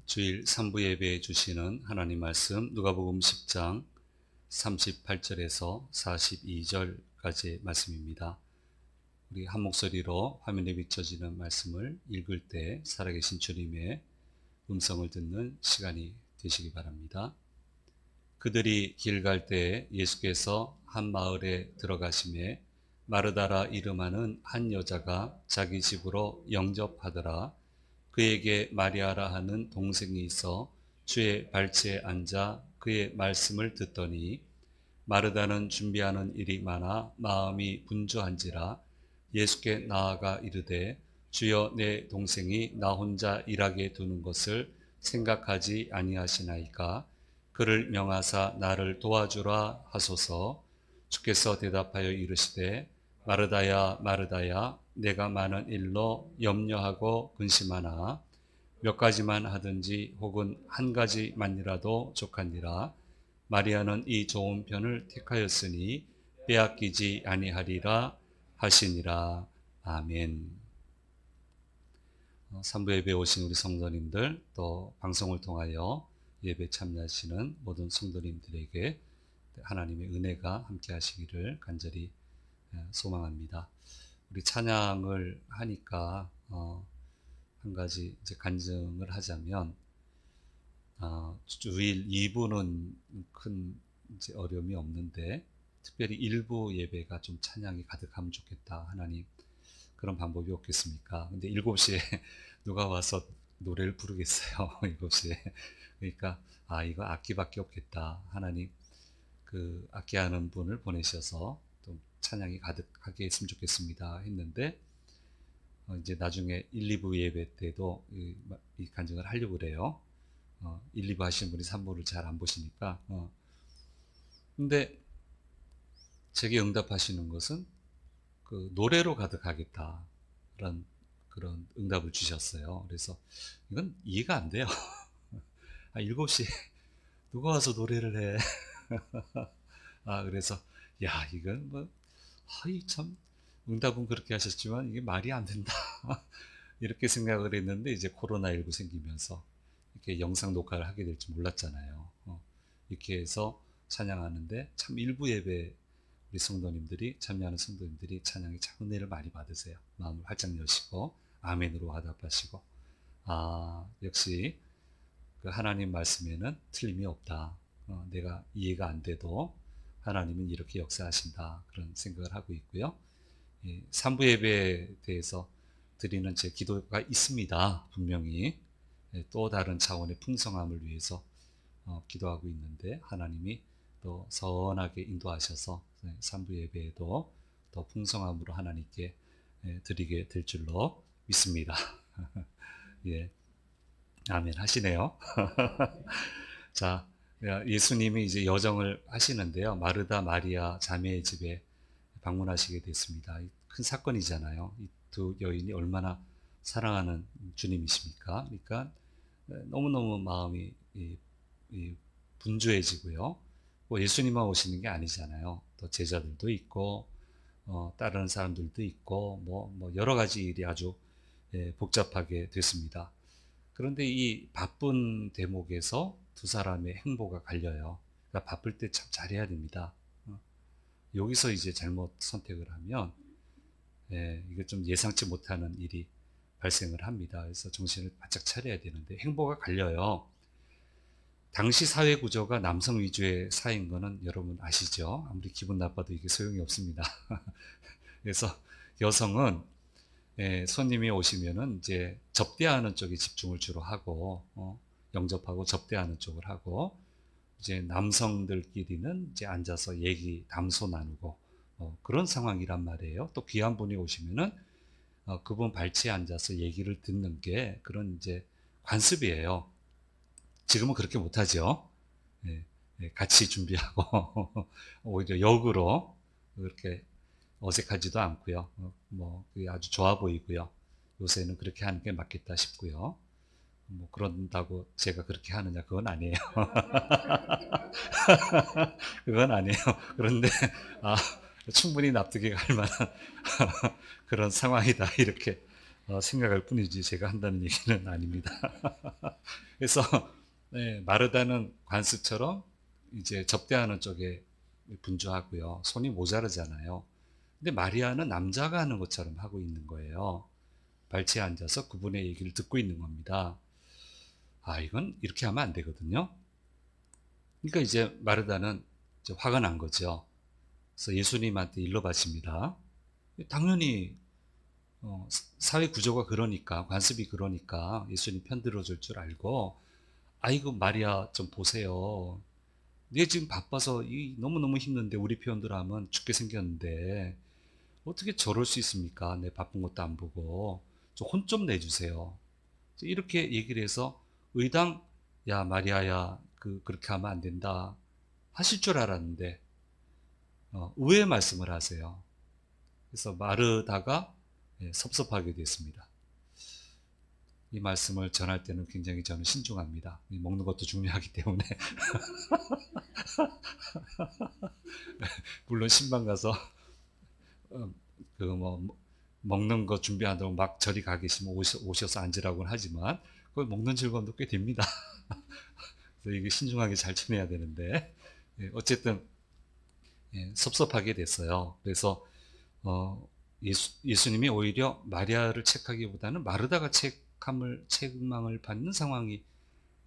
주일 3부 예배해 주시는 하나님 말씀 누가복음 10장 38절에서 42절까지의 말씀입니다. 우리 한 목소리로 화면에 비춰지는 말씀을 읽을 때 살아계신 주님의 음성을 듣는 시간이 되시기 바랍니다. 그들이 길 갈 때 예수께서 한 마을에 들어가심에 마르다라 이름하는 한 여자가 자기 집으로 영접하더라. 그에게 마리아라 하는 동생이 있어 주의 발치에 앉아 그의 말씀을 듣더니 마르다는 준비하는 일이 많아 마음이 분주한지라 예수께 나아가 이르되 주여 내 동생이 나 혼자 일하게 두는 것을 생각하지 아니하시나이까 그를 명하사 나를 도와주라 하소서. 주께서 대답하여 이르시되 마르다야 마르다야 내가 많은 일로 염려하고 근심하나 몇 가지만 하든지 혹은 한 가지만이라도 족하니라. 마리아는 이 좋은 편을 택하였으니 빼앗기지 아니하리라 하시니라. 아멘. 3부 예배 오신 우리 성도님들, 또 방송을 통하여 예배 참여하시는 모든 성도님들에게 하나님의 은혜가 함께 하시기를 간절히 소망합니다. 우리 찬양을 하니까 한 가지 이제 간증을 하자면, 주일 2부는 큰 이제 어려움이 없는데 특별히 1부 예배가 좀 찬양이 가득하면 좋겠다. 하나님, 그런 방법이 없겠습니까? 근데 7시에 누가 와서 노래를 부르겠어요? 7시에. 그러니까 이거 악기밖에 없겠다. 하나님, 그 악기하는 분을 보내셔서 좀 찬양이 가득하게 했으면 좋겠습니다 했는데, 이제 나중에 1, 2부 예배 때도 이 간증을 하려고 그래요. 1, 2부 하시는 분이 3부를 잘 안 보시니까. 근데 제게 응답하시는 것은 그 노래로 가득하겠다 라는 그런 응답을 주셨어요. 그래서 이건 이해가 안 돼요. 7시에 누가 와서 노래를 해. 그래서 이건 뭐 참 응답은 그렇게 하셨지만 이게 말이 안 된다. 이렇게 생각을 했는데, 이제 코로나19 생기면서 이렇게 영상 녹화를 하게 될 줄 몰랐잖아요. 이렇게 해서 찬양하는데 참 일부 예배 우리 성도님들이, 참여하는 성도님들이 찬양에 참 은혜를 많이 받으세요. 마음을 활짝 여시고 아멘으로 화답하시고, 역시 그 하나님 말씀에는 틀림이 없다. 내가 이해가 안 돼도 하나님은 이렇게 역사하신다, 그런 생각을 하고 있고요. 3부 예배에 대해서 드리는 제 기도가 있습니다. 분명히 또 다른 차원의 풍성함을 위해서 기도하고 있는데, 하나님이 또 선하게 인도하셔서 3부 예배에도 더 풍성함으로 하나님께 드리게 될 줄로 믿습니다. 예, 아멘 하시네요. 자, 예수님이 이제 여정을 하시는데요. 마르다 마리아 자매의 집에 방문하시게 됐습니다. 큰 사건이잖아요. 이 두 여인이 얼마나 사랑하는 주님이십니까? 그러니까 너무너무 마음이 분주해지고요. 뭐 예수님만 오시는 게 아니잖아요. 또 제자들도 있고, 다른 사람들도 있고, 뭐 여러 가지 일이 아주 복잡하게 됐습니다. 그런데 이 바쁜 대목에서 두 사람의 행보가 갈려요. 그러니까 바쁠 때 참 잘해야 됩니다. 여기서 이제 잘못 선택을 하면 이게 좀 예상치 못하는 일이 발생을 합니다. 그래서 정신을 바짝 차려야 되는데 행보가 갈려요. 당시 사회 구조가 남성 위주의 사회인 거는 여러분 아시죠? 아무리 기분 나빠도 이게 소용이 없습니다. 그래서 여성은 손님이 오시면은 이제 접대하는 쪽에 집중을 주로 하고, 영접하고 접대하는 쪽을 하고, 이제 남성들끼리는 이제 앉아서 얘기, 담소 나누고, 그런 상황이란 말이에요. 또 귀한 분이 오시면은 그분 발치에 앉아서 얘기를 듣는 게 그런 이제 관습이에요. 지금은 그렇게 못하죠. 같이 준비하고 오히려 역으로 그렇게 어색하지도 않고요. 그게 아주 좋아 보이고요. 요새는 그렇게 하는 게 맞겠다 싶고요. 그런다고 제가 그렇게 하느냐, 그건 아니에요. 그건 아니에요. 그런데 충분히 납득이 갈 만한 그런 상황이다, 이렇게 생각할 뿐이지 제가 한다는 얘기는 아닙니다. 그래서 네, 마르다는 관습처럼 이제 접대하는 쪽에 분주하고요. 손이 모자르잖아요. 근데 마리아는 남자가 하는 것처럼 하고 있는 거예요. 발치에 앉아서 그분의 얘기를 듣고 있는 겁니다. 아, 이건 이렇게 하면 안 되거든요. 그러니까 이제 마르다는 이제 화가 난 거죠. 그래서 예수님한테 일러 바칩니다. 당연히 사회 구조가 그러니까, 관습이 그러니까 예수님 편들어 줄 줄 알고, 아이고 마리아 좀 보세요. 얘 지금 바빠서 너무너무 힘든데, 우리 표현대로 하면 죽게 생겼는데 어떻게 저럴 수 있습니까? 내 바쁜 것도 안 보고 혼 좀 내주세요. 이렇게 얘기를 해서 의당, 야 마리아야, 그렇게 하면 안 된다 하실 줄 알았는데 의외의 말씀을 하세요. 그래서 마르다가 섭섭하게 됐습니다. 이 말씀을 전할 때는 굉장히 저는 신중합니다. 먹는 것도 중요하기 때문에. 물론 신방 가서 뭐 먹는 거 준비한다고 막 저리 가 계시면 오셔서 앉으라고는 하지만 그걸 먹는 즐거움도 꽤 됩니다. 그래서 이게 신중하게 잘 지내야 되는데 어쨌든 섭섭하게 됐어요. 그래서 예수님이 오히려 마리아를 책하기보다는 마르다가 책망을 받는 상황이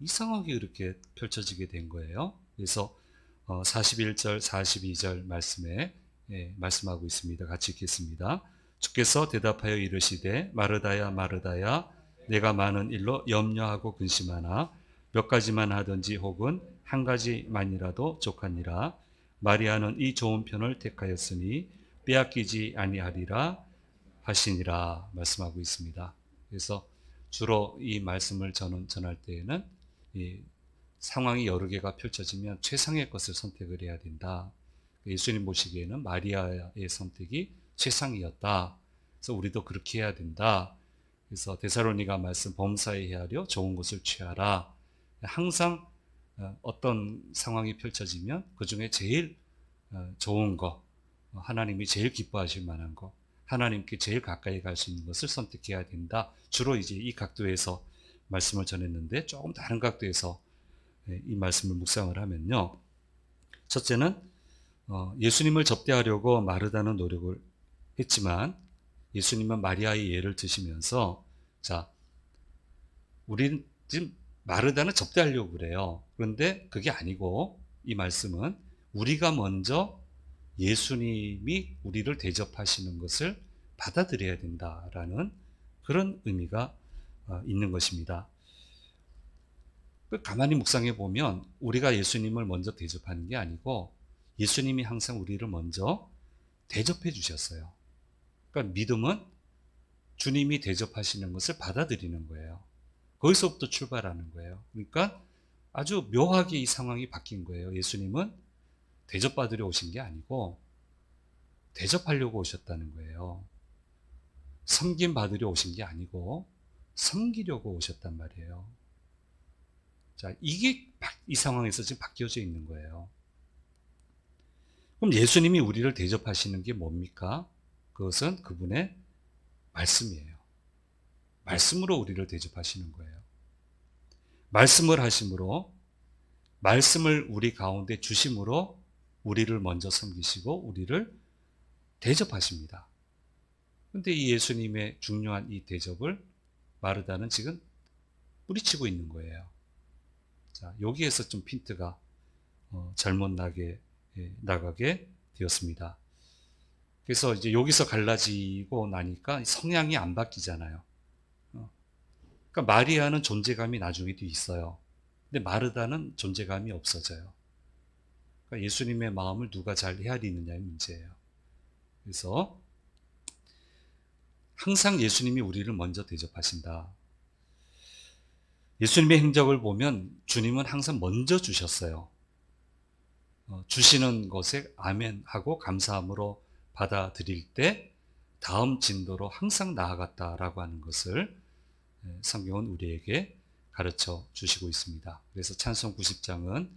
이상하게 그렇게 펼쳐지게 된 거예요. 그래서 41절, 42절 말씀에 말씀하고 있습니다. 같이 읽겠습니다. 주께서 대답하여 이르시되 마르다야 마르다야 내가 많은 일로 염려하고 근심하나 몇 가지만 하든지 혹은 한 가지만이라도 족하니라. 마리아는 이 좋은 편을 택하였으니 빼앗기지 아니하리라 하시니라 말씀하고 있습니다. 그래서 주로 이 말씀을 저는 전할 때에는 이 상황이 여러 개가 펼쳐지면 최상의 것을 선택을 해야 된다. 예수님 보시기에는 마리아의 선택이 최상이었다. 그래서 우리도 그렇게 해야 된다. 그래서 데살로니가 말씀 범사에 헤아려 좋은 것을 취하라. 항상 어떤 상황이 펼쳐지면 그 중에 제일 좋은 거, 하나님이 제일 기뻐하실 만한 거, 하나님께 제일 가까이 갈 수 있는 것을 선택해야 된다. 주로 이제 이 각도에서 말씀을 전했는데 조금 다른 각도에서 이 말씀을 묵상을 하면요. 첫째는 예수님을 접대하려고 마르다는 노력을 했지만 예수님은 마리아의 예를 드시면서 자, 우린 지금 마르다는 접대하려고 그래요. 그런데 그게 아니고 이 말씀은 우리가 먼저 예수님이 우리를 대접하시는 것을 받아들여야 된다라는 그런 의미가 있는 것입니다. 가만히 묵상해 보면 우리가 예수님을 먼저 대접하는 게 아니고 예수님이 항상 우리를 먼저 대접해 주셨어요. 그러니까 믿음은 주님이 대접하시는 것을 받아들이는 거예요. 거기서부터 출발하는 거예요. 그러니까 아주 묘하게 이 상황이 바뀐 거예요. 예수님은 대접받으려 오신 게 아니고 대접하려고 오셨다는 거예요. 섬김 받으려 오신 게 아니고 섬기려고 오셨단 말이에요. 자, 이게 이 상황에서 지금 바뀌어져 있는 거예요. 그럼 예수님이 우리를 대접하시는 게 뭡니까? 그것은 그분의 말씀이에요. 말씀으로 우리를 대접하시는 거예요. 말씀을 하심으로, 말씀을 우리 가운데 주심으로 우리를 먼저 섬기시고 우리를 대접하십니다. 그런데 이 예수님의 중요한 이 대접을 마르다는 지금 뿌리치고 있는 거예요. 자, 여기에서 좀 핀트가 잘못 나가게 되었습니다. 그래서 이제 여기서 갈라지고 나니까 성향이 안 바뀌잖아요. 그러니까 마리아는 존재감이 나중에도 있어요. 근데 마르다는 존재감이 없어져요. 그러니까 예수님의 마음을 누가 잘 헤아리느냐의 문제예요. 그래서 항상 예수님이 우리를 먼저 대접하신다. 예수님의 행적을 보면 주님은 항상 먼저 주셨어요. 주시는 것에 아멘하고 감사함으로 받아들일 때 다음 진도로 항상 나아갔다라고 하는 것을 성경은 우리에게 가르쳐 주시고 있습니다. 그래서 찬송 90장은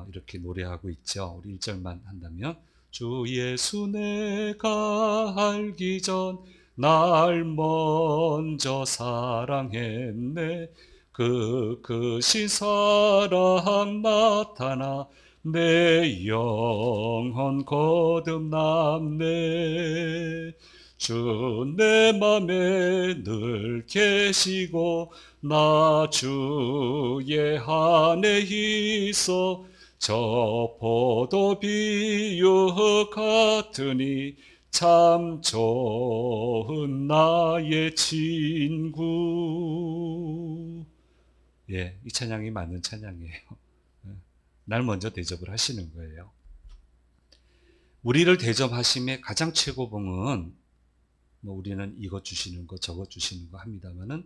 이렇게 노래하고 있죠. 우리 1절만 한다면 주 예수 내가 알기 전 날 먼저 사랑했네 그 사랑 나타나 내 영혼 거듭남네. 주 내 맘에 늘 계시고 나 주의 안에 있어 저 포도 비유 같으니 참 좋은 나의 친구. 예, 이 찬양이 맞는 찬양이에요. 날 먼저 대접을 하시는 거예요. 우리를 대접하심의 가장 최고봉은 뭐 우리는 이것 주시는 거 저것 주시는 거 합니다만은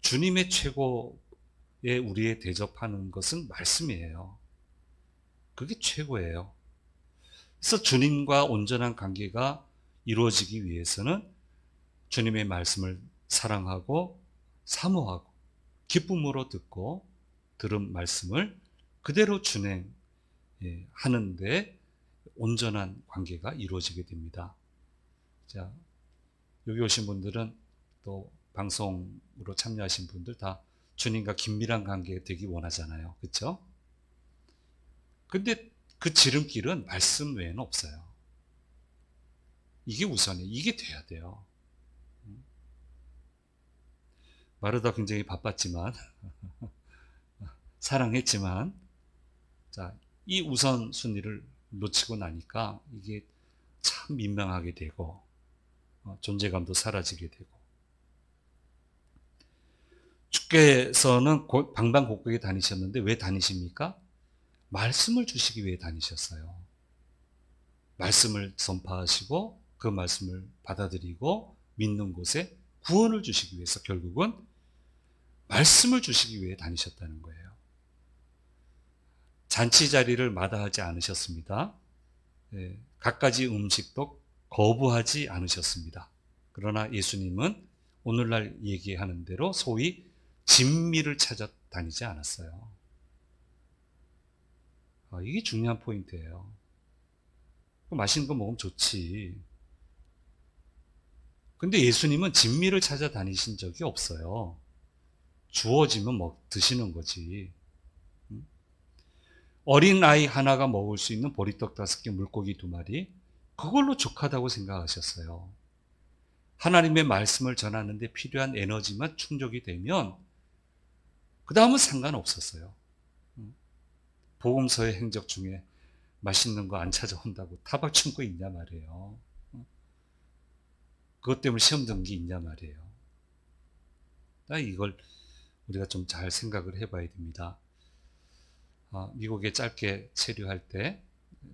주님의 최고의 우리의 대접하는 것은 말씀이에요. 그게 최고예요. 그래서 주님과 온전한 관계가 이루어지기 위해서는 주님의 말씀을 사랑하고 사모하고 기쁨으로 듣고 들은 말씀을 그대로 준행하는데 온전한 관계가 이루어지게 됩니다. 자, 여기 오신 분들은 또 방송으로 참여하신 분들 다 주님과 긴밀한 관계가 되기 원하잖아요. 그렇죠? 근데 그 지름길은 말씀 외에는 없어요. 이게 우선이에요. 이게 돼야 돼요. 마르다 굉장히 바빴지만 사랑했지만 자, 이 우선순위를 놓치고 나니까 이게 참 민망하게 되고 존재감도 사라지게 되고 주께서는 방방곡곡에 다니셨는데 왜 다니십니까? 말씀을 주시기 위해 다니셨어요. 말씀을 전파하시고 그 말씀을 받아들이고 믿는 곳에 구원을 주시기 위해서 결국은 말씀을 주시기 위해 다니셨다는 거예요. 잔치 자리를 마다하지 않으셨습니다. 갖가지 음식도 거부하지 않으셨습니다. 그러나 예수님은 오늘날 얘기하는 대로 소위 진미를 찾아 다니지 않았어요. 이게 중요한 포인트예요. 맛있는 거 먹으면 좋지. 근데 예수님은 진미를 찾아 다니신 적이 없어요. 주어지면 드시는 거지. 어린 아이 하나가 먹을 수 있는 보리떡 5개, 물고기 2마리, 그걸로 족하다고 생각하셨어요. 하나님의 말씀을 전하는데 필요한 에너지만 충족이 되면 그 다음은 상관없었어요. 복음서의 행적 중에 맛있는 거 안 찾아온다고 타박 친 거 있냐 말이에요. 그것 때문에 시험 든 게 있냐 말이에요. 이걸 우리가 좀 잘 생각을 해봐야 됩니다. 미국에 짧게 체류할 때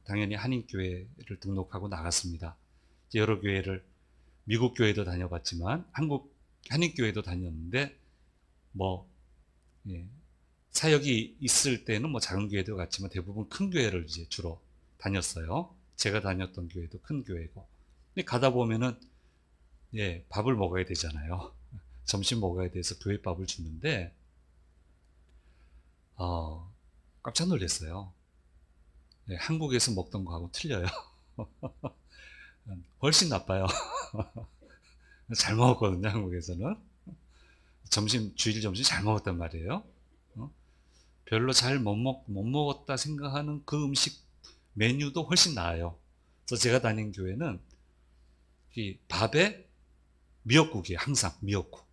당연히 한인교회를 등록하고 나갔습니다. 여러 교회를 미국 교회도 다녀봤지만 한국 한인교회도 다녔는데 사역이 있을 때는 작은 교회도 갔지만 대부분 큰 교회를 이제 주로 다녔어요. 제가 다녔던 교회도 큰 교회고. 근데 가다 보면은 밥을 먹어야 되잖아요. 점심 먹어야 돼서 교회밥을 주는데 깜짝 놀랐어요. 한국에서 먹던 거하고 틀려요. 훨씬 나빠요. 잘 먹었거든요, 한국에서는. 주일 점심 잘 먹었단 말이에요. 별로 잘 못 먹었다 생각하는 그 음식 메뉴도 훨씬 나아요. 그래서 제가 다닌 교회는 이 밥에 미역국이에요. 항상 미역국.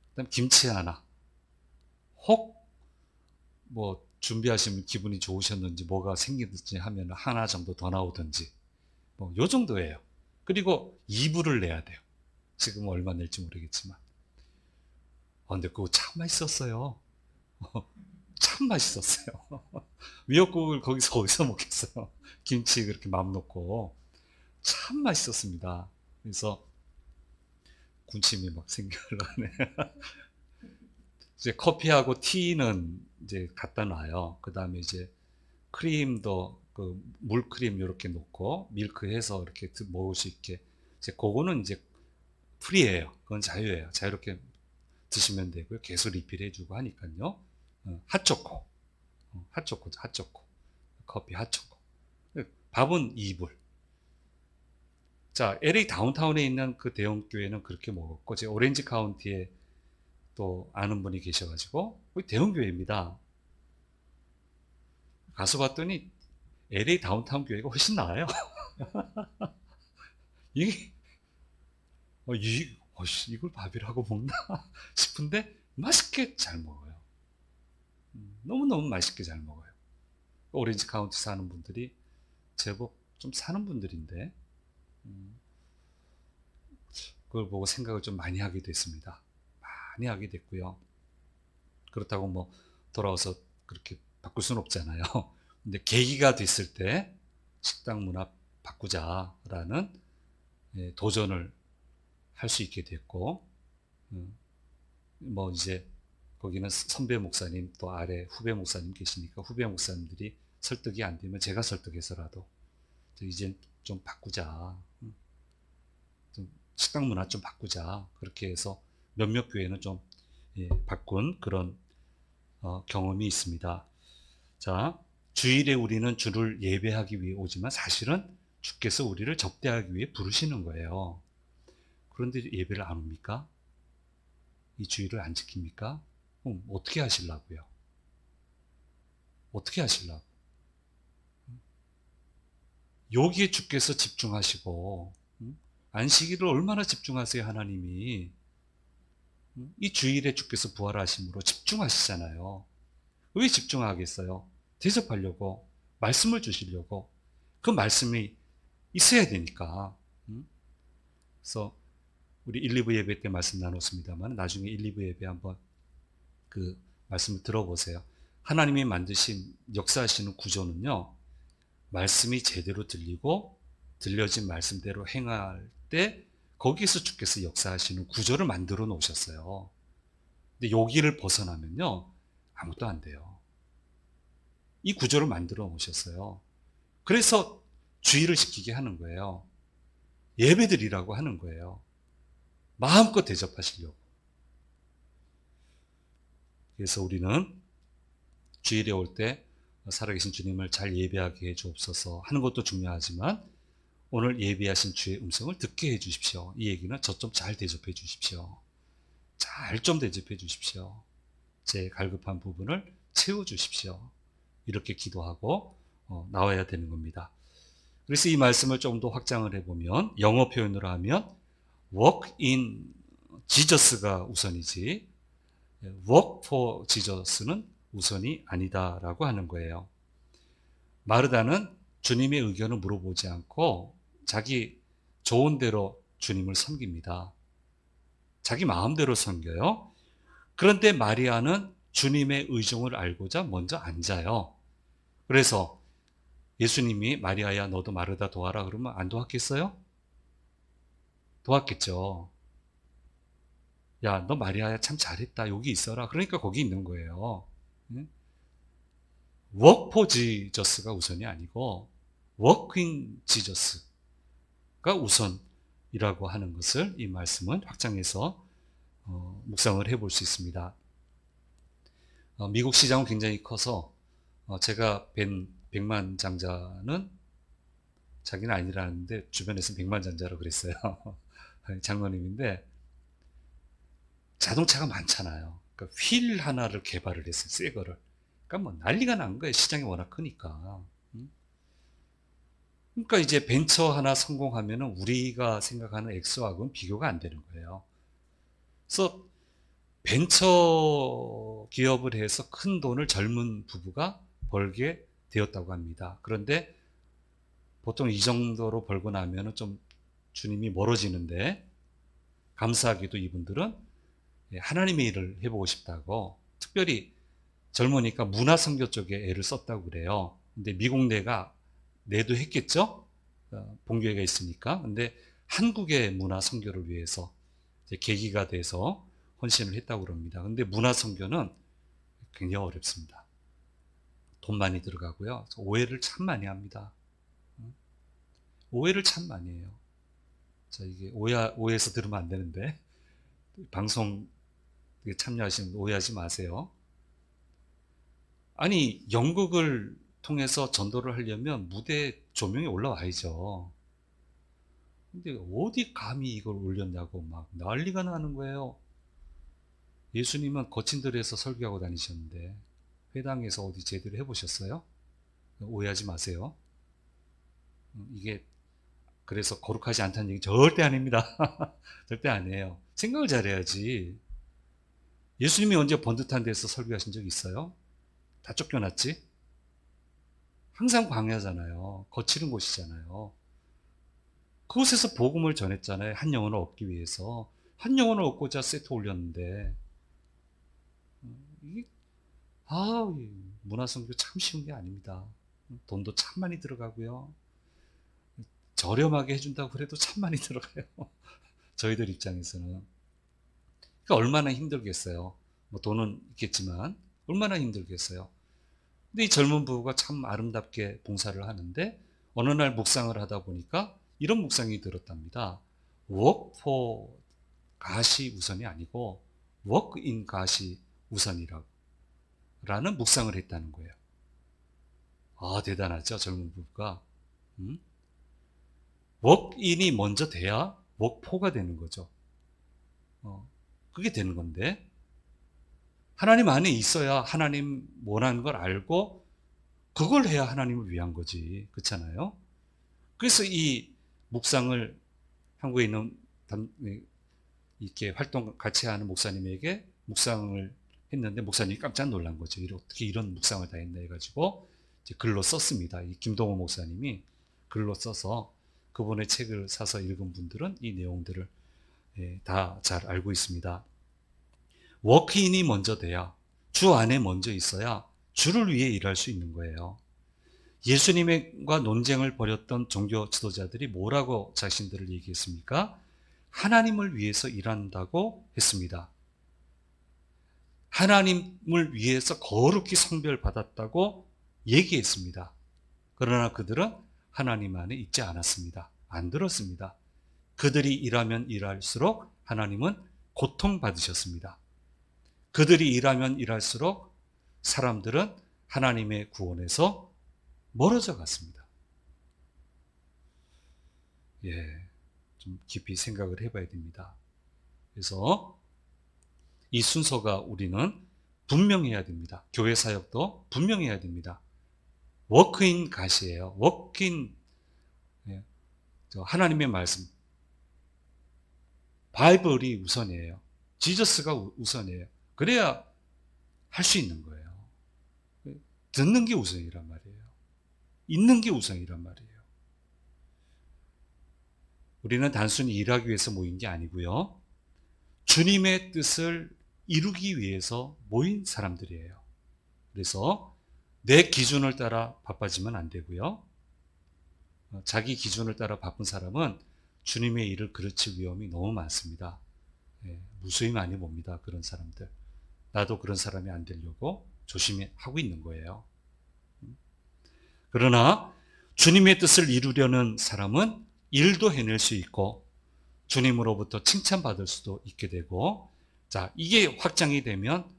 그다음 김치 하나. 혹 준비하시면 기분이 좋으셨는지 뭐가 생기든지 하면 하나 정도 더 나오든지 요 정도예요. 그리고 2불을 내야 돼요. 지금 얼마 낼지 모르겠지만. 근데 그거 참 맛있었어요. 참 맛있었어요. 미역국을 거기서 어디서 먹겠어요. 김치 그렇게 맘 놓고 참 맛있었습니다. 그래서 군침이 막 생겨나네. 이제 커피하고 티는 이제 갖다 놔요. 그 다음에 이제 크림도 물크림 이렇게 놓고 밀크해서 이렇게 먹을 수 있게 이제 그거는 이제 프리예요. 그건 자유예요. 자유롭게 드시면 되고요. 계속 리필해주고 하니까요. 핫초코, 핫초코, 커피 핫초코. 밥은 2불. 자, LA 다운타운에 있는 그 대형 교회는 그렇게 먹었고, 제가 오렌지 카운티에 또 아는 분이 계셔가지고 거기 대형 교회입니다. 가서 봤더니 LA 다운타운 교회가 훨씬 나아요. 이게 이걸 밥이라고 먹나 싶은데 맛있게 잘 먹어요. 너무너무 맛있게 잘 먹어요. 오렌지 카운티 사는 분들이 제법 좀 사는 분들인데 그걸 보고 생각을 좀 많이 하게 됐습니다. 많이 하게 됐고요. 그렇다고 뭐 돌아와서 그렇게 바꿀 수는 없잖아요. 근데 계기가 됐을 때 식당 문화 바꾸자라는 도전을 할 수 있게 됐고, 뭐 이제 거기는 선배 목사님 또 아래 후배 목사님 계시니까 후배 목사님들이 설득이 안 되면 제가 설득해서라도 이제 좀 바꾸자, 좀 식당 문화 좀 바꾸자, 그렇게 해서 몇몇 교회는 좀 바꾼 그런 경험이 있습니다. 자, 주일에 우리는 주를 예배하기 위해 오지만 사실은 주께서 우리를 접대하기 위해 부르시는 거예요. 그런데 예배를 안 옵니까? 이 주일을 안 지킵니까? 그럼 어떻게 하시려고요? 어떻게 하시려고? 여기에 주께서 집중하시고 안식일을 얼마나 집중하세요, 하나님이. 이 주일에 주께서 부활하심으로 집중하시잖아요. 왜 집중하겠어요? 대접하려고, 말씀을 주시려고. 그 말씀이 있어야 되니까. 그래서 우리 1, 2부 예배 때 말씀 나눴습니다만 나중에 1, 2부 예배 한번 그 말씀을 들어보세요. 하나님이 만드신 역사하시는 구조는요, 말씀이 제대로 들리고 들려진 말씀대로 행할 때 거기서 주께서 역사하시는 구조를 만들어 놓으셨어요. 근데 여기를 벗어나면요, 아무것도 안 돼요. 이 구조를 만들어 놓으셨어요. 그래서 주의를 지키게 하는 거예요. 예배드리라고 하는 거예요. 마음껏 대접하시려고. 그래서 우리는 주일에 올 때 살아계신 주님을 잘 예배하게 해 주옵소서 하는 것도 중요하지만 오늘 예배하신 주의 음성을 듣게 해 주십시오. 이 얘기는 저 좀 잘 대접해 주십시오. 잘 좀 대접해 주십시오. 제 갈급한 부분을 채워 주십시오. 이렇게 기도하고 나와야 되는 겁니다. 그래서 이 말씀을 조금 더 확장을 해보면 영어 표현으로 하면 walk in Jesus가 우선이지 work for Jesus는 우선이 아니다라고 하는 거예요. 마르다는 주님의 의견을 물어보지 않고 자기 좋은 대로 주님을 섬깁니다. 자기 마음대로 섬겨요. 그런데 마리아는 주님의 의중을 알고자 먼저 앉아요. 그래서 예수님이 마리아야 너도 마르다 도와라 그러면 안 도왔겠어요? 도왔겠죠. 야, 너 마리아야 참 잘했다. 여기 있어라. 그러니까 거기 있는 거예요. work for Jesus가 우선이 아니고 working Jesus가 우선이라고 하는 것을 이 말씀은 확장해서 묵상을 해볼 수 있습니다. 미국 시장은 굉장히 커서 제가 뵌 백만장자는 자기는 아니라는데 주변에서는 백만장자라고 그랬어요. 장로님인데 자동차가 많잖아요. 그러니까 휠 하나를 개발을 했어요. 새 거를. 그러니까 뭐 난리가 난 거예요. 시장이 워낙 크니까. 그러니까 이제 벤처 하나 성공하면은 우리가 생각하는 엑소하고는 비교가 안 되는 거예요. 그래서 벤처 기업을 해서 큰 돈을 젊은 부부가 벌게 되었다고 합니다. 그런데 보통 이 정도로 벌고 나면은 좀 주님이 멀어지는데 감사하게도 이분들은 하나님의 일을 해보고 싶다고 특별히 젊으니까 문화 선교 쪽에 애를 썼다고 그래요. 근데 미국 내도 했겠죠? 본교회가 있으니까. 근데 한국의 문화 선교를 위해서 계기가 돼서 헌신을 했다고 그럽니다. 근데 문화 선교는 굉장히 어렵습니다. 돈 많이 들어가고요. 오해를 참 많이 합니다. 오해를 참 많이 해요. 자, 이게 오해해서 들으면 안 되는데 방송 참여하시는 오해하지 마세요. 아니, 연극을 통해서 전도를 하려면 무대 조명이 올라와야죠. 근데 어디 감히 이걸 올렸냐고 막 난리가 나는 거예요. 예수님은 거친 들에서 설교하고 다니셨는데 회당에서 어디 제대로 해보셨어요? 오해하지 마세요. 이게 그래서 거룩하지 않다는 얘기 절대 아닙니다. 절대 아니에요. 생각을 잘해야지. 예수님이 언제 번듯한 데서 설교하신 적 있어요? 다 쫓겨났지? 항상 광야잖아요. 거칠은 곳이잖아요. 그곳에서 복음을 전했잖아요. 한 영혼을 얻기 위해서. 한 영혼을 얻고자 세트 올렸는데 이게 문화선교 참 쉬운 게 아닙니다. 돈도 참 많이 들어가고요. 저렴하게 해준다고 그래도 참 많이 들어가요. 저희들 입장에서는. 그러니까 얼마나 힘들겠어요. 뭐 돈은 있겠지만 얼마나 힘들겠어요. 근데 이 젊은 부부가 참 아름답게 봉사를 하는데 어느 날 묵상을 하다 보니까 이런 묵상이 들었답니다. work for 가시 우선이 아니고 work in 가시 우선이라고 라는 묵상을 했다는 거예요. 대단하죠, 젊은 부부가. work in이 먼저 돼야 work for가 되는 거죠. 그게 되는 건데 하나님 안에 있어야 하나님 원하는 걸 알고 그걸 해야 하나님을 위한 거지. 그렇잖아요. 그래서 이 묵상을 한국에 있는 이렇게 활동 같이 하는 목사님에게 묵상을 했는데 목사님이 깜짝 놀란 거죠. 어떻게 이런 묵상을 다 했나 해가지고 이제 글로 썼습니다. 이 김동호 목사님이 글로 써서 그분의 책을 사서 읽은 분들은 이 내용들을 다 잘 알고 있습니다. 워크인이 먼저 돼야 주 안에 먼저 있어야 주를 위해 일할 수 있는 거예요. 예수님과 논쟁을 벌였던 종교 지도자들이 뭐라고 자신들을 얘기했습니까? 하나님을 위해서 일한다고 했습니다. 하나님을 위해서 거룩히 성별받았다고 얘기했습니다. 그러나 그들은 하나님 안에 있지 않았습니다. 안 들었습니다. 그들이 일하면 일할수록 하나님은 고통받으셨습니다. 그들이 일하면 일할수록 사람들은 하나님의 구원에서 멀어져 갔습니다. 좀 깊이 생각을 해봐야 됩니다. 그래서 이 순서가 우리는 분명해야 됩니다. 교회 사역도 분명해야 됩니다. 워크인 가시예요. 워크인 하나님의 말씀. 바이블이 우선이에요. 지저스가 우선이에요. 그래야 할 수 있는 거예요. 듣는 게 우선이란 말이에요. 있는 게 우선이란 말이에요. 우리는 단순히 일하기 위해서 모인 게 아니고요. 주님의 뜻을 이루기 위해서 모인 사람들이에요. 그래서 내 기준을 따라 바빠지면 안 되고요. 자기 기준을 따라 바쁜 사람은 주님의 일을 그르칠 위험이 너무 많습니다. 무수히 많이 봅니다. 그런 사람들. 나도 그런 사람이 안 되려고 조심히 하고 있는 거예요. 그러나 주님의 뜻을 이루려는 사람은 일도 해낼 수 있고 주님으로부터 칭찬받을 수도 있게 되고 이게 확장이 되면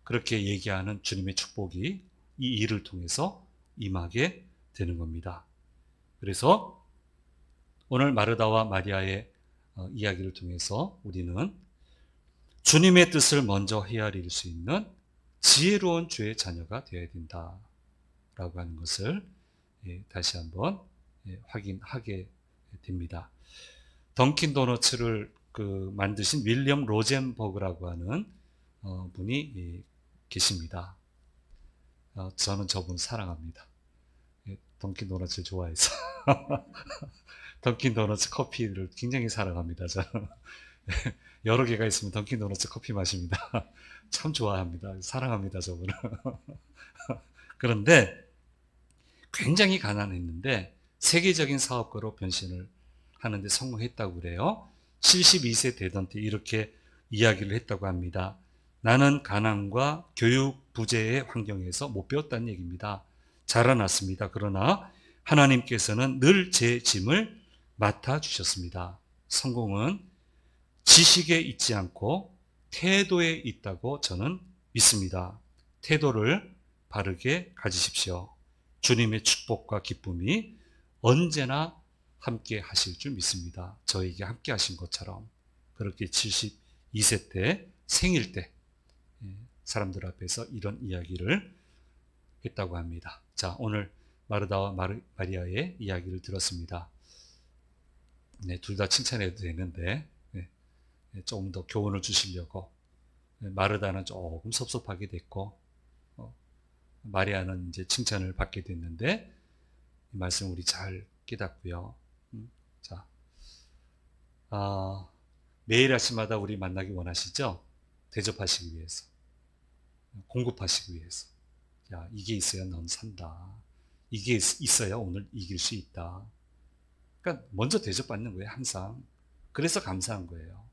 그렇게 얘기하는 주님의 축복이 이 일을 통해서 임하게 되는 겁니다. 그래서 오늘 마르다와 마리아의 이야기를 통해서 우리는 주님의 뜻을 먼저 헤아릴 수 있는 지혜로운 주의 자녀가 되어야 된다라고 하는 것을 다시 한번 확인하게 됩니다. 던킨 도너츠를 만드신 윌리엄 로젠버그라고 하는 분이 계십니다. 저는 저분 사랑합니다. 던킨 도너츠를 좋아해서 던킨 도너츠 커피를 굉장히 사랑합니다. 저는 여러 개가 있으면 던킨 도너츠 커피 마십니다. 참 좋아합니다. 사랑합니다. 저분은. 그런데 굉장히 가난했는데 세계적인 사업가로 변신을 하는데 성공했다고 그래요. 72세 되던 때 이렇게 이야기를 했다고 합니다. 나는 가난과 교육 부재의 환경에서 못 배웠다는 얘기입니다. 자라났습니다. 그러나 하나님께서는 늘 제 짐을 맡아주셨습니다. 성공은 지식에 있지 않고 태도에 있다고 저는 믿습니다. 태도를 바르게 가지십시오. 주님의 축복과 기쁨이 언제나 함께 하실 줄 믿습니다. 저에게 함께 하신 것처럼 그렇게 72세 때 생일 때 사람들 앞에서 이런 이야기를 했다고 합니다. 자, 오늘 마르다와 마리아의 이야기를 들었습니다. 네, 둘 다 칭찬해도 되는데 조금 더 교훈을 주시려고 마르다는 조금 섭섭하게 됐고 마리아는 이제 칭찬을 받게 됐는데 이 말씀 우리 잘 깨닫고요. 자, 매일 아침마다 우리 만나기 원하시죠? 대접하시기 위해서, 공급하시기 위해서. 야, 이게 있어야 넌 산다. 이게 있어야 오늘 이길 수 있다. 그러니까 먼저 대접받는 거예요, 항상. 그래서 감사한 거예요.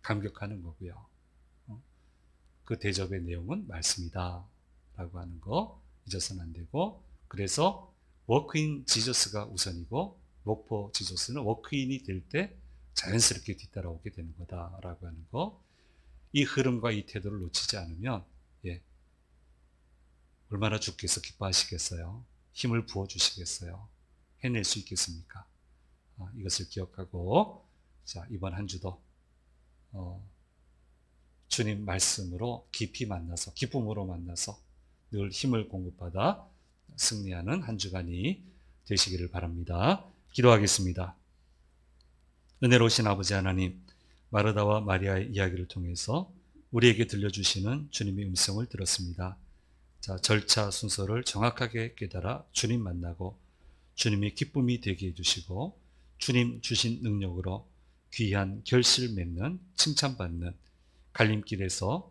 감격하는 거고요. 그 대접의 내용은 말씀이다 라고 하는 거 잊어서는 안 되고, 그래서 워크인 지저스가 우선이고 워크 지저스는 워크인이 될 때 자연스럽게 뒤따라오게 되는 거다라고 하는 거. 이 흐름과 이 태도를 놓치지 않으면 얼마나 주께서 기뻐하시겠어요? 힘을 부어주시겠어요? 해낼 수 있겠습니까? 이것을 기억하고, 자, 이번 한 주도 주님 말씀으로 깊이 만나서, 기쁨으로 만나서 늘 힘을 공급받아 승리하는 한 주간이 되시기를 바랍니다. 기도하겠습니다. 은혜로우신 아버지 하나님, 마르다와 마리아의 이야기를 통해서 우리에게 들려주시는 주님의 음성을 들었습니다. 자, 절차 순서를 정확하게 깨달아 주님 만나고 주님의 기쁨이 되게 해주시고 주님 주신 능력으로 귀한 결실 맺는 칭찬받는 갈림길에서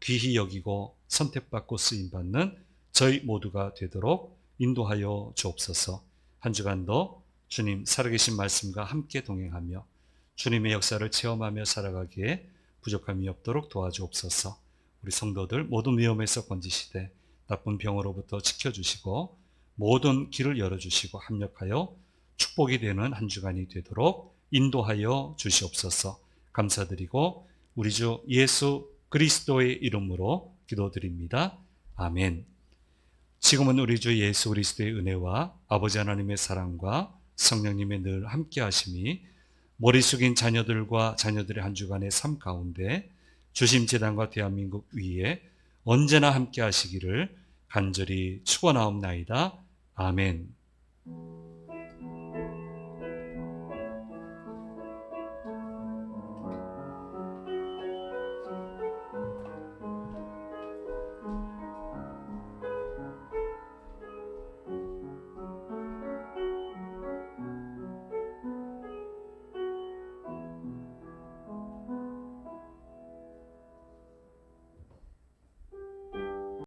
귀히 여기고 선택받고 쓰임받는 저희 모두가 되도록 인도하여 주옵소서. 한 주간도 주님 살아계신 말씀과 함께 동행하며 주님의 역사를 체험하며 살아가기에 부족함이 없도록 도와주옵소서. 우리 성도들 모든 위험에서 건지시되 나쁜 병으로부터 지켜주시고 모든 길을 열어주시고 합력하여 축복이 되는 한 주간이 되도록 인도하여 주시옵소서. 감사드리고 우리 주 예수 그리스도의 이름으로 기도드립니다. 아멘. 지금은 우리 주 예수 그리스도의 은혜와 아버지 하나님의 사랑과 성령님의 늘 함께 하심이 머리 숙인 자녀들과 자녀들의 한 주간의 삶 가운데 주심재단과 대한민국 위에 언제나 함께 하시기를 간절히 축원하옵나이다. 아멘.